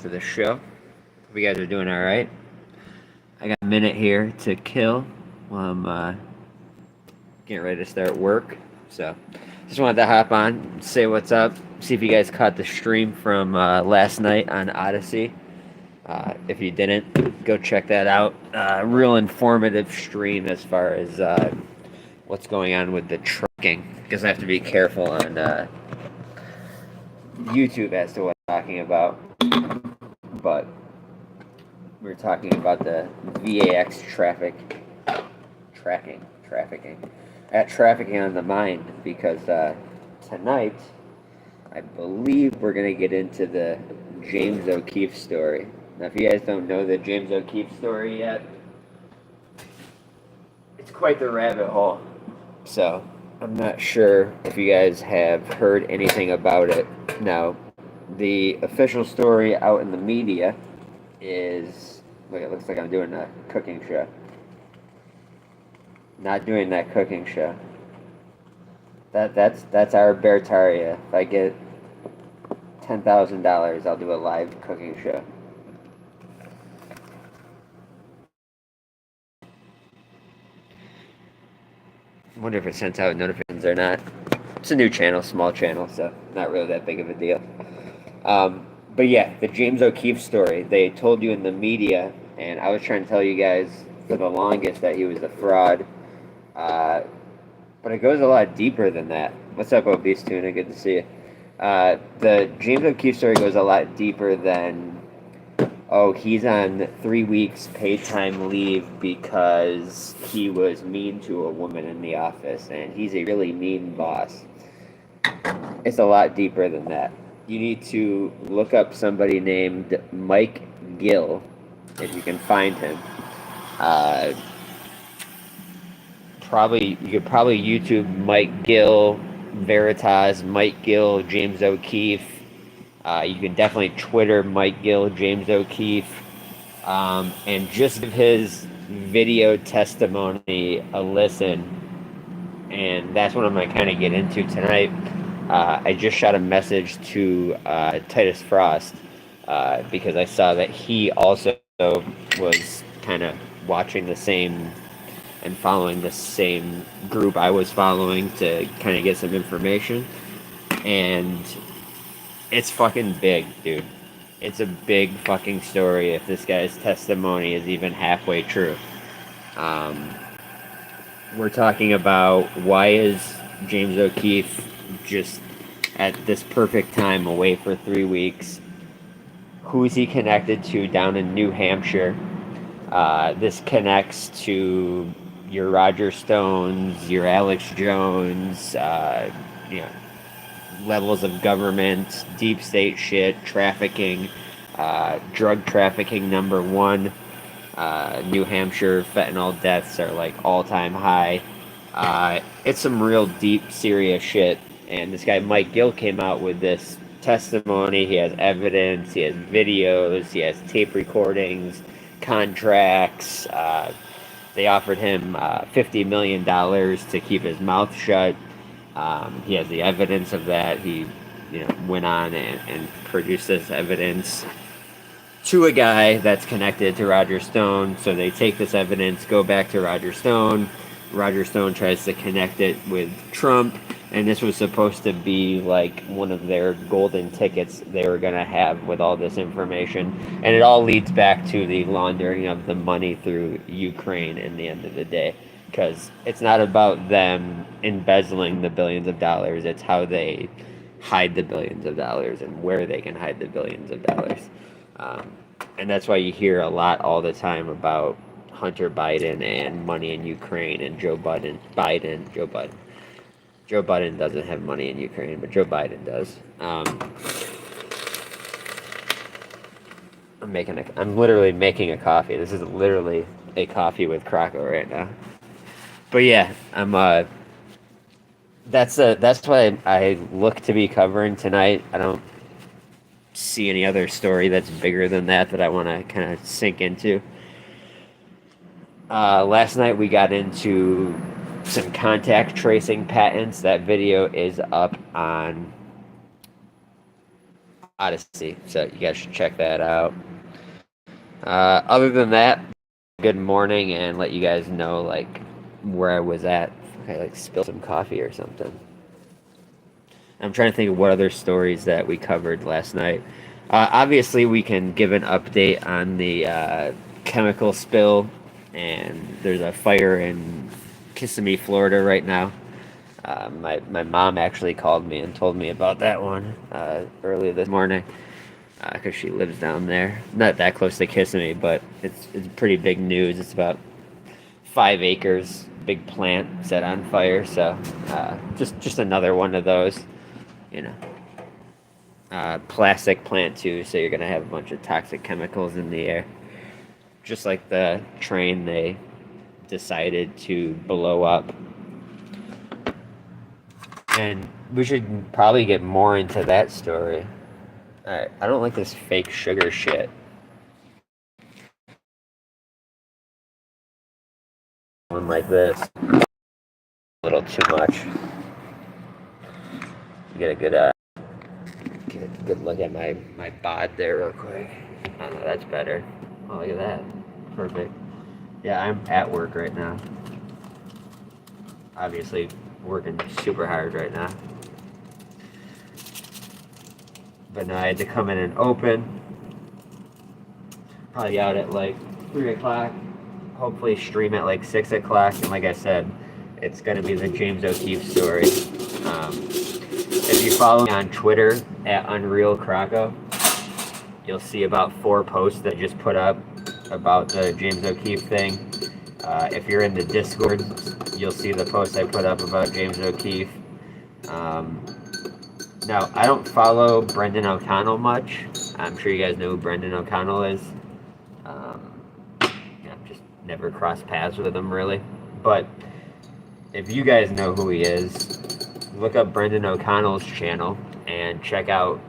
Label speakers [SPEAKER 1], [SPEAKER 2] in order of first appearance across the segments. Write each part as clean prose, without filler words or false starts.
[SPEAKER 1] to the show. Hope you guys are doing all right. I got a minute here to kill while I'm getting ready to start work. So, just wanted to hop on, say what's up, see if you guys caught the stream from last night on Odyssey. If you didn't, go check that out. Real informative stream as far as what's going on with the trucking, because I have to be careful on YouTube as to what I'm talking about. But we were talking about the VAX trafficking on the mind, because tonight I believe we're gonna get into the James O'Keefe story. Now, if you guys don't know the James O'Keefe story yet, it's quite the rabbit hole. So I'm not sure if you guys have heard anything about it. Now, the official story out in the media is, look, it looks like I'm doing a cooking show. Not doing that cooking show. That's our Bertaria. If I get $10,000, I'll do a live cooking show. I wonder if it sent out notifications or not. It's a new channel, small channel, so not really that big of a deal. But yeah, the James O'Keefe story, they told you in the media, and I was trying to tell you guys for the longest that he was a fraud. But it goes a lot deeper than that. What's up, Obese Tuna? Good to see you. The James O'Keefe story goes a lot deeper than, oh, he's on 3 weeks paid time leave because he was mean to a woman in the office, and he's a really mean boss. It's a lot deeper than that. You need to look up somebody named Mike Gill, if you can find him. You could probably YouTube Mike Gill, Veritas, Mike Gill, James O'Keefe. You can definitely Twitter Mike Gill, James O'Keefe, and just give his video testimony a listen. And that's what I'm going to kind of get into tonight. I just shot a message to Titus Frost because I saw that he also was kind of watching the same and following the same group I was following to kind of get some information. And it's fucking big, dude. It's a big fucking story if this guy's testimony is even halfway true. We're talking about, why is James O'Keefe just at this perfect time away for 3 weeks? Who's he connected to down in New Hampshire? This connects to your Roger Stones, your Alex Jones, levels of government, deep state shit, trafficking, drug trafficking #1. New Hampshire fentanyl deaths are like all-time high. It's some real deep, serious shit. And this guy Mike Gill came out with this testimony. He has evidence, he has videos, he has tape recordings, contracts. They offered him $50 million to keep his mouth shut. He has the evidence of that. He went on and produced this evidence to a guy that's connected to Roger Stone. So they take this evidence, go back to Roger Stone. Roger Stone tries to connect it with Trump, and this was supposed to be like one of their golden tickets they were going to have with all this information. And it all leads back to the laundering of the money through Ukraine in the end of the day. Because it's not about them embezzling the billions of dollars, it's how they hide the billions of dollars and where they can hide the billions of dollars. And that's why you hear a lot all the time about Hunter Biden and money in Ukraine and Joe Biden. Joe Biden doesn't have money in Ukraine, but Joe Biden does. I'm literally making a coffee. This is literally a coffee with Croco right now. But yeah, that's what I look to be covering tonight. I don't see any other story that's bigger than that I want to kind of sink into. Last night we got into some contact tracing patents. That video is up on Odyssey. So you guys should check that out. Other than that, good morning, and let you guys know like where I was at. I like spilled some coffee or something. I'm trying to think of what other stories that we covered last night. Obviously, we can give an update on the chemical spill, and there's a fire in Kissimmee, Florida, right now. My mom actually called me and told me about that one early this morning because she lives down there. Not that close to Kissimmee, but it's pretty big news. It's about 5 acres, big plant set on fire. So just another one of those, you know. Plastic plant too, so you're gonna have a bunch of toxic chemicals in the air. Just like the train they decided to blow up. And we should probably get more into that story. I don't like this fake sugar shit. One like this. A little too much. Get a good look at my bod there real quick. Oh no, that's better. Oh, look at that. Perfect. Yeah, I'm at work right now. Obviously working super hard right now. But now I had to come in and open. Probably out at like 3 o'clock. Hopefully stream at like 6 o'clock. And like I said, it's going to be the James O'Keefe story. If you follow me on Twitter at Unreal Croco, you'll see about 4 posts that I just put up about the James O'Keefe thing. If you're in the Discord, you'll see the post I put up about James O'Keefe. Now, I don't follow Brendan O'Connell much. I'm sure you guys know who Brendan O'Connell is. Just never crossed paths with him, really. But if you guys know who he is, look up Brendan O'Connell's channel and check out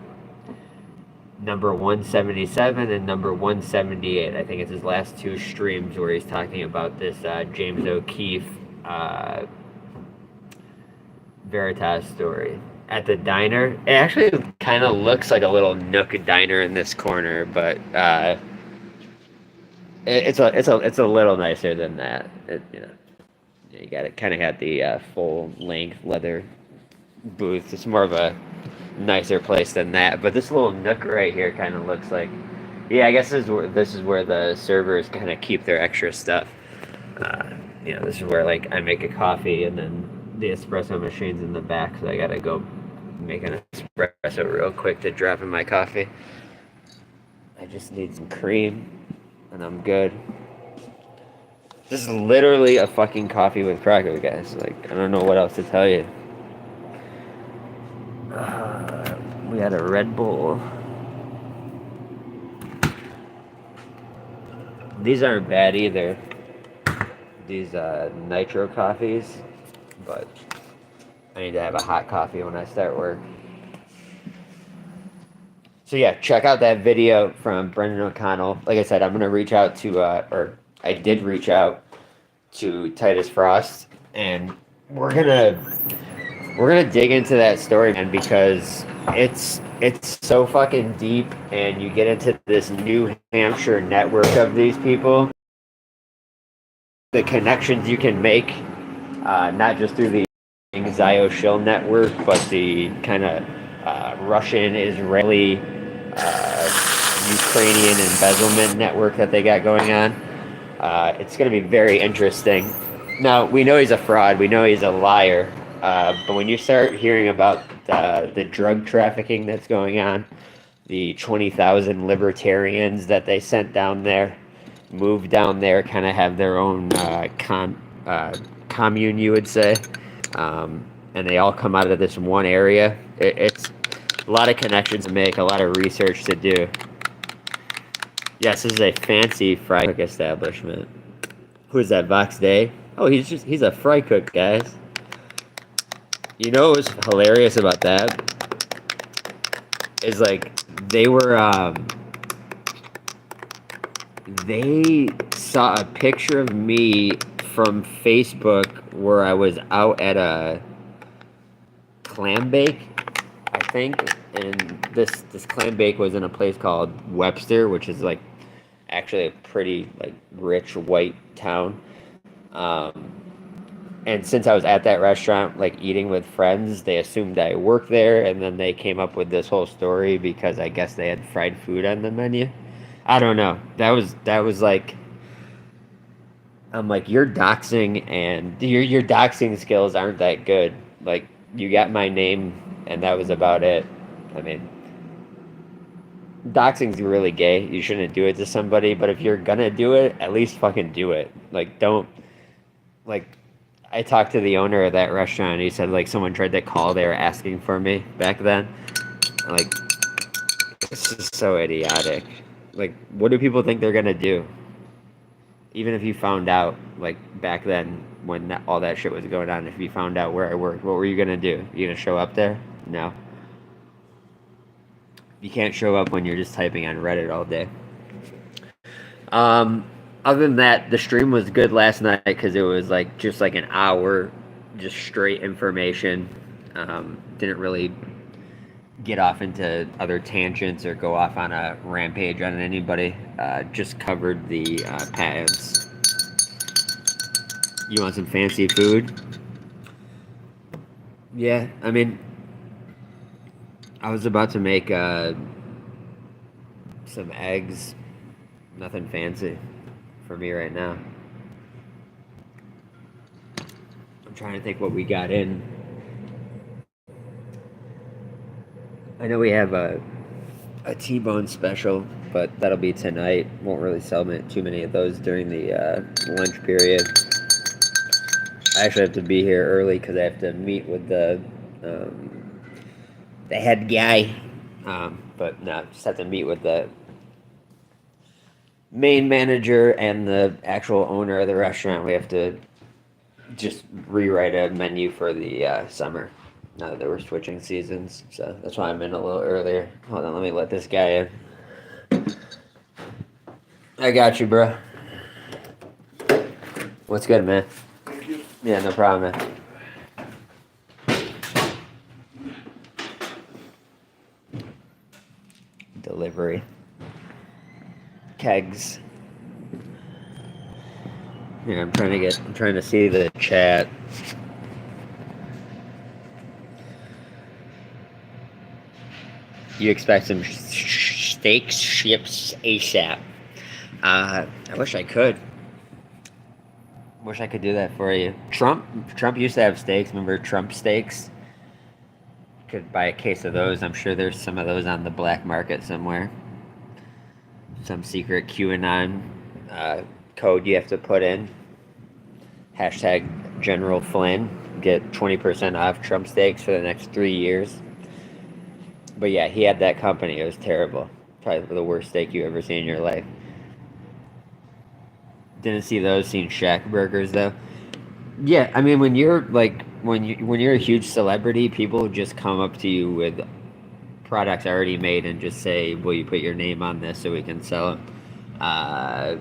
[SPEAKER 1] number 177 and number 178. I think it's his last 2 streams where he's talking about this James O'Keefe Veritas story. At the diner, it actually kind of looks like a little nook diner in this corner, but it's a little nicer than that. You got it. Kind of had the full length leather booth. It's more of a nicer place than that. But this little nook right here kind of looks like, yeah, I guess this is where the servers kind of keep their extra stuff. This is where like I make a coffee and then the espresso machine's in the back, so I gotta go make an espresso real quick to drop in my coffee. I just need some cream and I'm good. This is literally a fucking coffee with Croco, guys. Like, I don't know what else to tell you. We had a Red Bull. These aren't bad either. These nitro coffees, but I need to have a hot coffee when I start work. So yeah, check out that video from Brendan O'Connell. Like I said, I'm gonna reach out to, or I did reach out to Titus Frost, and we're gonna dig into that story, man, because it's so fucking deep, and you get into this New Hampshire network of these people, the connections you can make, not just through the Zio Shill network, but the kind of Russian, Israeli, Ukrainian embezzlement network that they got going on. It's going to be very interesting. Now, we know he's a fraud. We know he's a liar. But when you start hearing about the drug trafficking that's going on, the 20,000 libertarians that they sent down there, moved down there, kind of have their own commune, you would say. And they all come out of this one area. It's a lot of connections to make, a lot of research to do. Yes, this is a fancy fry cook establishment. Who is that, Vox Day? Oh, he's a fry cook, guys. You know what was hilarious about that? Is like they saw a picture of me from Facebook where I was out at a clam bake I think, and this clam bake was in a place called Webster, which is like actually a pretty like rich white town. Um, and since I was at that restaurant, like eating with friends, they assumed I worked there, and then they came up with this whole story because I guess they had fried food on the menu. I don't know. That was like I'm like your doxing and your doxing skills aren't that good. Like you got my name, and that was about it. I mean, doxing's really gay. You shouldn't do it to somebody, but if you're gonna do it, at least fucking do it. Like don't like I talked to the owner of that restaurant and he said like someone tried to call, they were asking for me back then. Like this is so idiotic. Like what do people think they're gonna do? Even if you found out like back then when all that shit was going on, if you found out where I worked, what were you gonna do? You gonna show up there? No. You can't show up when you're just typing on Reddit all day. Um, Other than that, the stream was good last night because it was like just like an hour, just straight information. Didn't really get off into other tangents or go off on a rampage on anybody. Just covered the patents. You want some fancy food? Yeah, I mean, I was about to make some eggs. Nothing fancy for me right now. I'm trying to think what we got in. I know we have a T-bone special, but that'll be tonight. Won't really sell too many of those during the lunch period. I actually have to be here early because I have to meet with the head guy. But no, just have to meet with the main manager and the actual owner of the restaurant. We have to just rewrite a menu for the summer. Now that we're switching seasons, so that's why I'm in a little earlier. Hold on, let me let this guy in. I got you, bro. What's good, man?
[SPEAKER 2] Thank you.
[SPEAKER 1] Yeah, no problem, man. Delivery. Kegs. Yeah, I'm trying to see the chat. You expect some steaks, ships ASAP. I wish I could. Wish I could do that for you. Trump used to have steaks. Remember Trump steaks? Could buy a case of those. I'm sure there's some of those on the black market somewhere. Some secret QAnon code you have to put in. Hashtag General Flynn. Get 20% off Trump steaks for the next 3 years. But yeah, he had that company. It was terrible. Probably the worst steak you ever seen in your life. Didn't see those. Seen Shack burgers though. Yeah, I mean when you're like when you're a huge celebrity, people just come up to you with products already made and just say, "Will you put your name on this so we can sell it?"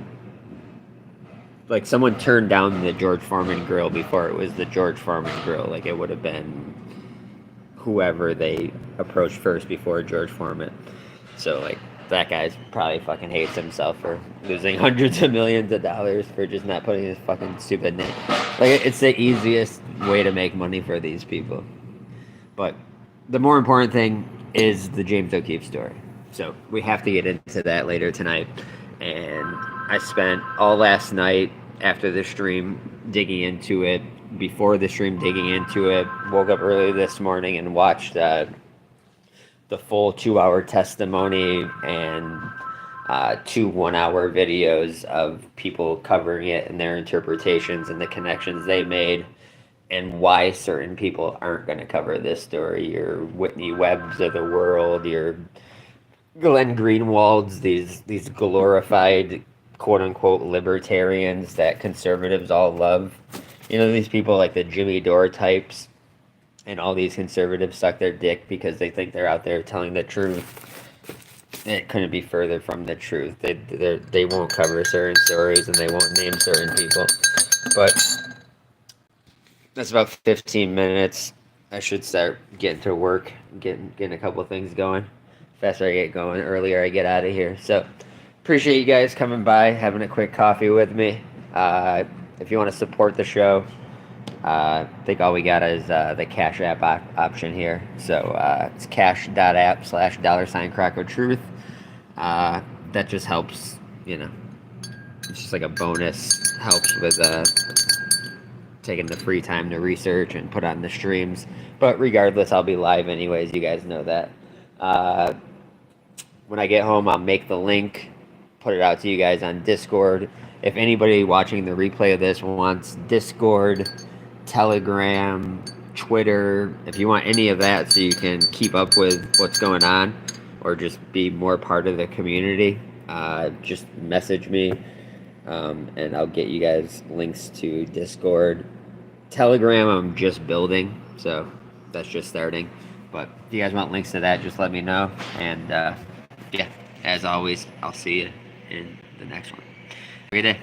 [SPEAKER 1] Like someone turned down the George Foreman grill before it was the George Foreman grill. Like it would have been whoever they approached first before George Foreman. So like that guy's probably fucking hates himself for losing hundreds of millions of dollars for just not putting his fucking stupid name. Like it's the easiest way to make money for these people. But the more important thing is the James O'Keefe story. So we have to get into that later tonight. And I spent all last night after the stream digging into it, before the stream digging into it, woke up early this morning and watched the full 2-hour testimony and 2 1-hour videos of people covering it and their interpretations and the connections they made and why certain people aren't going to cover this story. Your Whitney Webbs of the world, your Glenn Greenwalds, these glorified quote-unquote libertarians that conservatives all love. You know, these people like the Jimmy Dore types, and all these conservatives suck their dick because they think they're out there telling the truth. It couldn't be further from the truth. They won't cover certain stories and they won't name certain people. But that's about 15 minutes. I should start getting to work, getting a couple things going. Faster I get going, earlier I get out of here. So appreciate you guys coming by, having a quick coffee with me. If you want to support the show, I think all we got is the Cash App option here. So it's cash.app/$ Crocker Truth. That just helps, it's just like a bonus, helps with taking the free time to research and put on the streams. But regardless, I'll be live anyways. You guys know that. Uh, when I get home, I'll make the link, put it out to you guys on Discord. If anybody watching the replay of this wants Discord, Telegram, Twitter, if you want any of that so you can keep up with what's going on or just be more part of the community, just message me, and I'll get you guys links to Discord. Telegram, I'm just building, so that's just starting. But if you guys want links to that, just let me know. And yeah, as always, I'll see you in the next one. Have a good day.